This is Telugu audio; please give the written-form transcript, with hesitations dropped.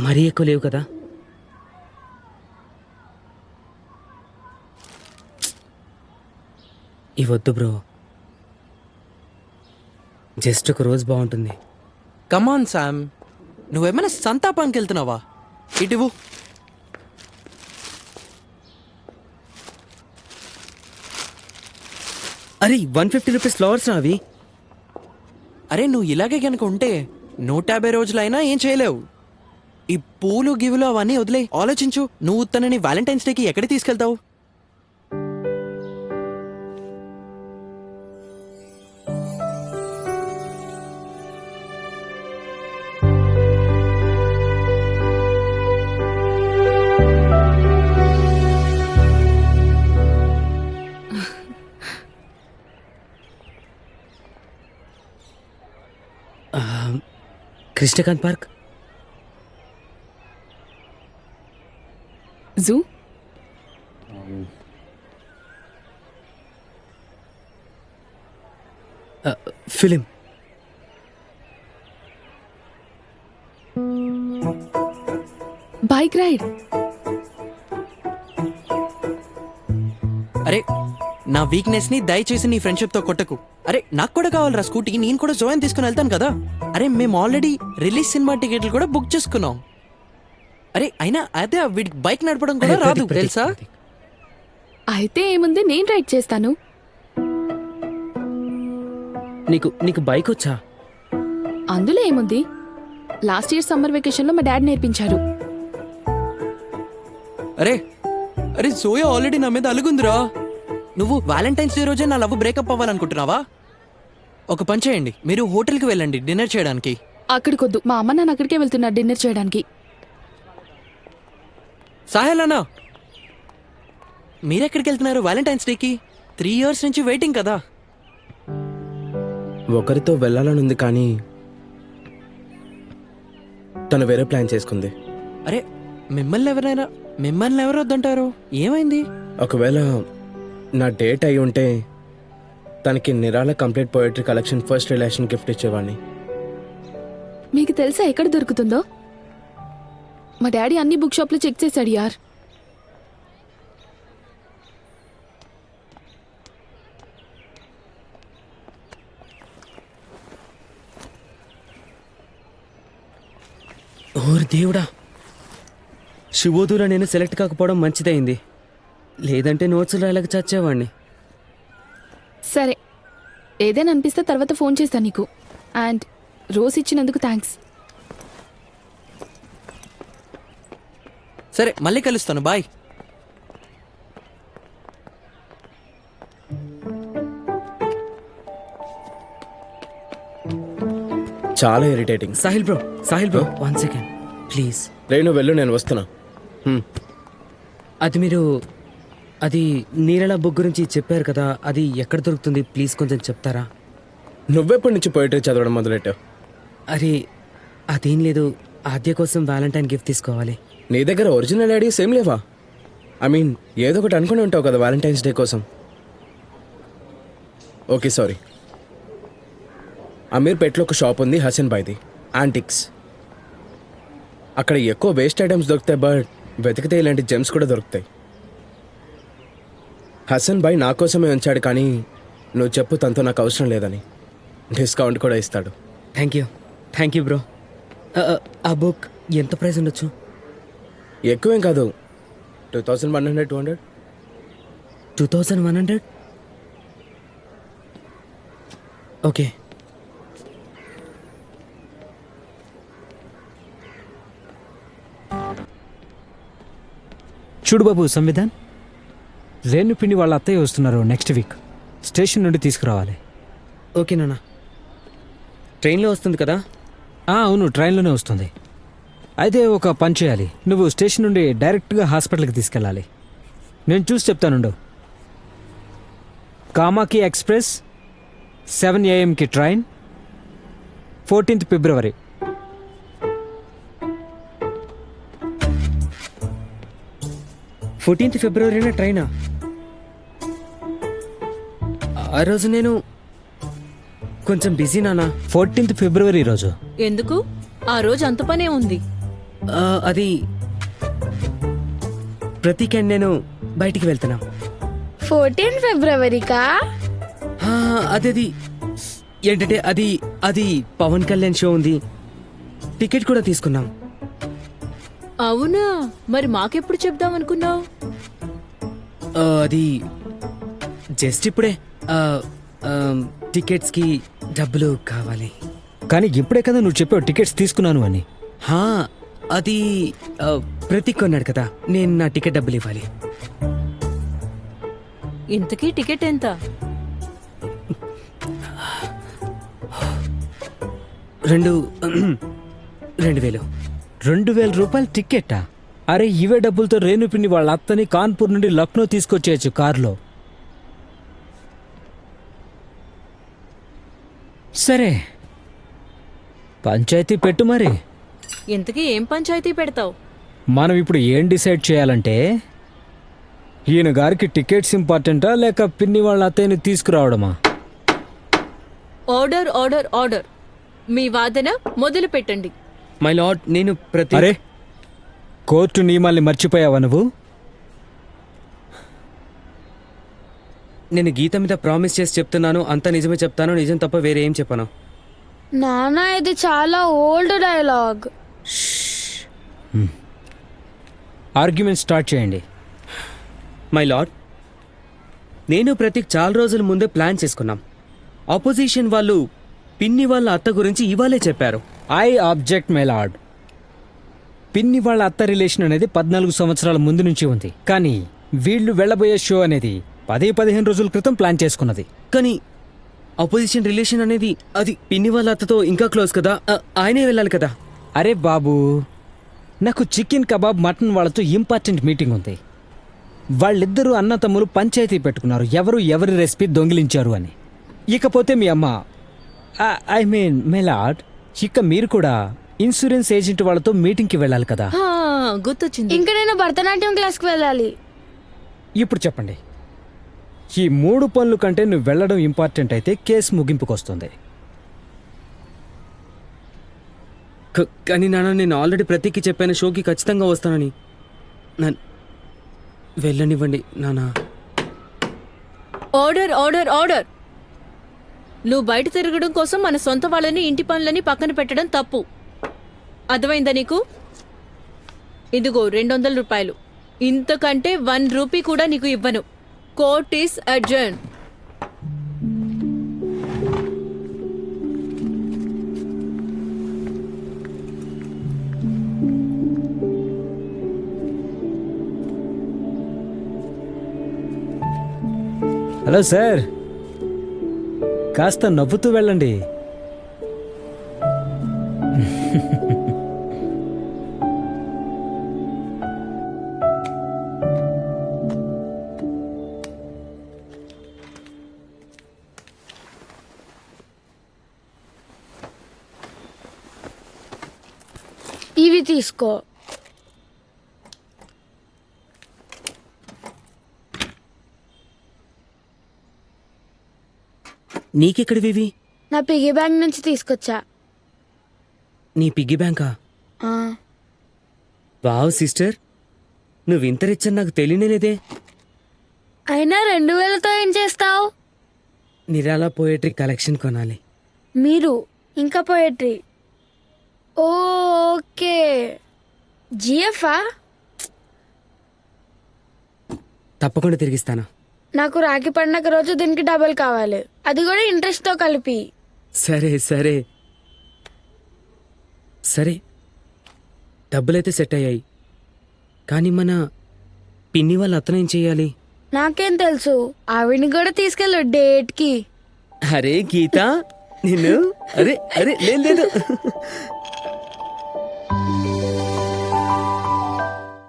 మరీ ఎక్కువ లేవు కదా? ఇవద్దు బ్రో, జస్ట్ ఒక రోజు బాగుంటుంది. కమాన్ శామ్, నువ్వేమైనా సంతాపానికి వెళ్తున్నావా? ఇటువు. అరే 150 రూపీస్ ఫ్లవర్స్ రా అవి. అరే నువ్వు ఇలాగే కనుక ఉంటే 150 రోజులైనా ఏం చేయలేవు. ఈ పూలు గివులు అవన్నీ వదిలే, ఆలోచించు. నువ్వు తనని వ్యాలంటైన్స్ డేకి ఎక్కడికి తీసుకెళ్తావు? Krishnakanth park, zoo, film, bike ride. అరే నా వీక్నెస్ ని దయచేసి నీ ఫ్రెండ్షిప్ తో కొట్టకు. అరే నాకు కూడా కావాలరా స్కూటీ, నేను కూడా జోయన్ తీసుకుని వెళ్తాను కదా. అరే మేము ఆల్రెడీ రిలీజ్ సినిమా టికెట్లు కూడా బుక్ చేసుకున్నాం. అరే అయినా అదే వీడికి బైక్ నడపడం కూడా రాదు తెలుసా? అయితే ఏముంది, నేను రైడ్ చేస్తాను. నీకు నీకు బైక్ వచ్చా? అందులో ఏముంది, లాస్ట్ ఇయర్ సమ్మర్ వెకేషన్ లో మా డాడీ నేర్పించారు. అరే అరే జోయా ఆల్రెడీ నా మీద అలుగుందిరా. నువ్వు వ్యాలంటైన్స్ డే రోజే నా లవ్ బ్రేకప్ అవ్వాలనుకుంటున్నావా? ఒక పని చేయండి, మీరు హోటల్కి వెళ్ళండి డిన్నర్ చేయడానికి. అక్కడికొద్దు, మా అమ్మ నాన్న అక్కడికే వెళ్తున్నారు డిన్నర్ చేయడానికి. సాహెల్ అన్నా, మీరెక్కడికి వెళ్తున్నారు వ్యాలంటైన్స్ డేకి? 3 years నుంచి వెయిటింగ్ కదా. ఒకరితో వెళ్ళాలనుంది కానీ తను వేరే ప్లాన్ చేసుకుంది. అరే మిమ్మల్ని ఎవరు వద్దంటారు? ఏమైంది? ఒకవేళ నా డేట్ అయి ఉంటే తనకి Nirala complete poetry collection first relation gift ఇచ్చేవాడిని. మీకు తెలుసా ఎక్కడ దొరుకుతుందో? మా డాడీ అన్ని బుక్ షాప్లో చెక్ చేశాడు యార్. ఓరి దేవుడా, శివోదూరా నేను సెలెక్ట్ కాకపోవడం మంచిదైంది, లేదంటే నోట్స్ రాయలేక చచ్చేవాడిని. సరే, ఏదైనా అనిపిస్తే తర్వాత ఫోన్ చేస్తాను నీకు. అండ్ రోజ్ ఇచ్చినందుకు థ్యాంక్స్. సరే మళ్ళీ కలుస్తాను, బాయ్. చాలా irritating. Sahil bro 1 second please. Renu వెళ్ళు, నేను వస్తున్నా. అది నీరళ బుక్ గురించి చెప్పారు కదా, అది ఎక్కడ దొరుకుతుంది ప్లీజ్ కొంచెం చెప్తారా? నువ్వెప్పటి నుంచి పోయిటరీ చదవడం మొదలెట్టావు? అరే అదేం లేదు, ఆద్య కోసం వ్యాలంటైన్ గిఫ్ట్ తీసుకోవాలి. నీ దగ్గర ఒరిజినల్ ఐడియాస్ ఏం లేవా? ఐ మీన్ ఏదో ఒకటి అనుకుని ఉంటావు కదా వ్యాలంటైన్స్ డే కోసం. Okay sorry. అమీర్పేట్లో ఒక షాప్ ఉంది, హసన్ బాయ్ది, యాంటిక్స్. అక్కడ ఎక్కువ వేస్ట్ ఐటమ్స్ దొరుకుతాయి, బట్ వెతికితే ఇలాంటి జెమ్స్ కూడా దొరుకుతాయి. హసన్ బాయ్ నా కోసమే ఉంచాడు, కానీ నువ్వు చెప్పు తనతో నాకు అవసరం లేదని. డిస్కౌంట్ కూడా ఇస్తాడు. Thank you bro. ఆ బుక్ ఎంత ప్రైస్ ఉండొచ్చు? ఎక్కువేం కాదు, 2100 200. 2100? ఓకే. చూడు బాబు సంవిధాన్, రేణు పిన్ని వాళ్ళ అత్తయ్య వస్తున్నారు నెక్స్ట్ వీక్. స్టేషన్ నుండి తీసుకురావాలి. ఓకే నాన్న. ట్రైన్లో వస్తుంది కదా? అవును, ట్రైన్లోనే వస్తుంది. అయితే ఒక పని చేయాలి, నువ్వు స్టేషన్ నుండి డైరెక్ట్గా హాస్పిటల్కి తీసుకెళ్ళాలి. నేను చూసి చెప్తానుండు. కామాకి express 7 AM train, 14th February. February ట్రైనా? ఆ రోజు నేను కొంచెం బిజీ నాన్న. 14th February రోజు. ఎందుకు? ఆ రోజు అంత పనే ఉంది. అది ప్రతీక్ అండ్ నేను బయటికి వెళ్తున్నాం. 14 ఫిబ్రవరికా? అది ఏంటంటే అది అది పవన్ కళ్యాణ్ షో ఉంది, టికెట్ కూడా తీసుకున్నాం. అవునా, మరి మాకెప్పుడు చెప్దాం అనుకున్నావు? అది జస్ట్ ఇప్పుడే టికెట్స్కి డబ్బులు కావాలి. కానీ ఇప్పుడే కదా నువ్వు చెప్పావు టికెట్స్ తీసుకున్నాను అని. హా, అది ప్రతీక్ కొన్నాడు కదా, నేను నా టికెట్ డబ్బులు ఇవ్వాలి. ఇంతకీ టికెట్ ఎంత? 2,000. 2,000 రూపాయలు టికెట్టా? అరే ఇవే డబ్బులతో రేణు పిన్ని వాళ్ళ అత్తని కాన్పూర్ నుండి లక్నో తీసుకొచ్చేయచ్చు కారులో. సరే పంచాయతీ పెట్టు మరి. ఇంతకీ ఏం పంచాయతీ పెడతావు? మనం ఇప్పుడు ఏం డిసైడ్ చేయాలంటే ఈయన గారికి టికెట్స్ ఇంపార్టెంటా లేక పిన్ని వాళ్ళ అత్తయ్యని తీసుకురావడమా? Order order order. మీ వాదన మొదలు పెట్టండి. మై లార్డ్, నేను అరే కోర్టు నియమాల్ని మర్చిపోయావా నువ్వు? నేను గీత మీద ప్రామిస్ చేసి చెప్తున్నాను, అంతా నిజమే చెప్తాను, నిజం తప్ప వేరే ఏం చెప్పను. నాన్న, ఇది చాలా ఓల్డ్ డైలాగ్. ఆర్గ్యుమెంట్ స్టార్ట్ చేయండి. మై లార్డ్, నేను ప్రతీక్ చాలా రోజుల ముందే ప్లాన్ చేసుకున్నాం. ఆపోజిషన్ వాళ్ళు పిన్ని వాళ్ళ అత్త గురించి ఇవాళే చెప్పారు. I object my lord. పిన్ని వాళ్ళ అత్త రిలేషన్ అనేది 14 సంవత్సరాల ముందు నుంచి ఉంది. కానీ వీళ్ళు వెళ్ళబోయే షో అనేది 10-15 రోజుల క్రితం ప్లాన్ చేసుకున్నది. కానీ ఆపోజిషన్ రిలేషన్ అనేది అది పిన్ని వాళ్ళ అత్తతో ఇంకా క్లోజ్ కదా, ఆయనే వెళ్ళాలి కదా. అరే బాబు, నాకు చికెన్ కబాబ్ మటన్ వాళ్ళతో ఇంపార్టెంట్ మీటింగ్ ఉంది. వాళ్ళిద్దరూ అన్న తమ్ములు పంచాయతీ పెట్టుకున్నారు ఎవరు ఎవరి రెసిపీ దొంగిలించారు అని. ఇకపోతే మీ అమ్మ, ఐ మీన్ మై లార్డ్, ఇక మీరు కూడా ఇన్సూరెన్స్ ఏజెంట్ వాళ్ళతో మీటింగ్కి వెళ్ళాలి కదా. హా, గుర్తొచ్చింది. ఇంకా నేను భరతనాట్యం క్లాస్కి వెళ్ళాలి. ఇప్పుడు చెప్పండి, ఈ 3 పనుల కంటే నువ్వు వెళ్ళడం ఇంపార్టెంట్ అయితే కేసు ముగింపుకొస్తుంది. కానీ నాన్న, నేను ఆల్రెడీ ప్రతీక్కి చెప్పాను షోకి ఖచ్చితంగా వస్తానని. వెళ్ళనివ్వండి నాన్న. Order order order. నువ్వు బయట తిరగడం కోసం మన సొంత వాళ్ళని ఇంటి పనులని పక్కన పెట్టడం తప్పు. అర్థమైందా నీకు? ఇదిగో 200 రూపాయలు. ఇంతకంటే 1 రూపీ కూడా నీకు ఇవ్వను. Court is adjourn. Hello sir, కాస్త నవ్వుతూ వెళ్ళండి. ఇవి తీసుకో. నీకెక్కడివి? నా పిగ్గీ బ్యాంక్ నుంచి తీసుకొచ్చా. నీ పిగ్గీ బ్యాంకా? ఆ, వావ్ సిస్టర్, నువ్వు ఇంత రిచ్ అని నాకు తెలియనేలేదే. అయినా 2000తో ఏం చేస్తావు? నిరాలా పోయట్రీ కలెక్షన్ కొనాలి. మీరు ఇంకా పోయట్రీ. ఓకే, జిఎఫా? తప్పకుండా తిరిగిస్తాను. నాకు రాఖీ పండగ రోజు దీనికి డబుల్ కావాలి, అది కూడా ఇంట్రెస్ట్తో కలిపి. సరే సరే సరే, డబ్బులైతే సెట్ అయ్యాయి. కానీ మన పిన్ని వాళ్ళ అతను ఏం చెయ్యాలి? నాకేం తెలుసు, ఆవిడ్ని కూడా తీసుకెళ్ళు డేట్కి. అరే గీత, నిన్ను అరే అరే లేదు లేదు